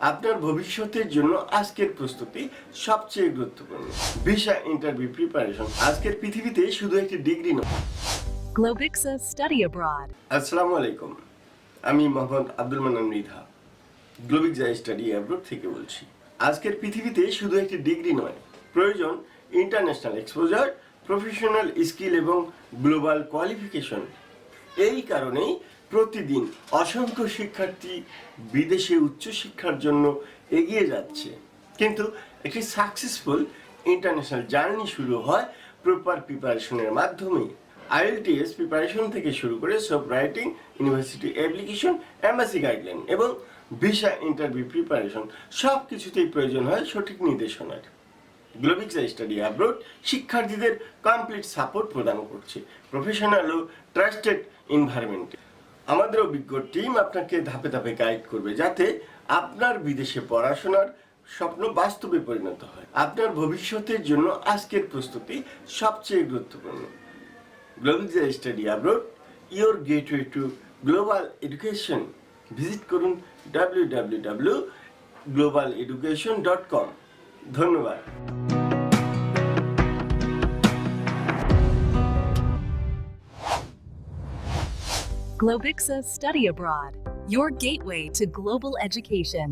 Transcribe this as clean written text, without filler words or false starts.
আপনার ভবিষ্যতের জন্য আজকের প্রস্তুতি সবচেয়ে গুরুত্বপূর্ণ। ভিসা ইন্টারভিউ প্রিপারেশন আজকের পৃথিবীতে শুধু একটি ডিগ্রি নয়। Globixa Study Abroad. আসসালামু আলাইকুম, আমি মোহাম্মদ আব্দুল মান্নান মৃধা, গ্লোবিক্সা স্টাডি অ্যাব্রোড থেকে বলছি। আজকের পৃথিবীতে শুধু একটি ডিগ্রি নয়, প্রয়োজন ইন্টারন্যাশনাল এক্সপোজার, প্রফেশনাল স্কিল এবং গ্লোবাল কোয়ালিফিকেশন। এই কারণেই প্রতিদিন অসংখ্য শিক্ষার্থী বিদেশে উচ্চশিক্ষার জন্য এগিয়ে যাচ্ছে। কিন্তু একটি সাকসেসফুল ইন্টারন্যাশনাল জার্নি শুরু হয় প্রপার প্রিপারেশনের মাধ্যমে। IELTS প্রিপারেশন থেকে শুরু করে SOP writing, university application, embassy guideline এবং ভিসা ইন্টারভিউ প্রিপারেশন সব কিছুতেই প্রয়োজন হয় সঠিক নির্দেশনার। গ্লোবিক্সা স্টাডি অ্যাব্রোড শিক্ষার্থীদের কমপ্লিট সাপোর্ট প্রদান করছে প্রফেশনাল ও ট্রাস্টেড এনভায়রনমেন্টে। আমাদের অভিজ্ঞ টিম আপনাকে ধাপে ধাপে গাইড করবে যাতে আপনার বিদেশে পড়াশোনার স্বপ্ন বাস্তবে পরিণত হয়। আপনার ভবিষ্যতের জন্য আজকের প্রস্তুতি সবচেয়ে গুরুত্বপূর্ণ। গ্লোবিক্সা study abroad, your gateway to global education. Visit করুন www.globaleducation.com। ধন্যবাদ। Globixa Study Abroad, your gateway to global education.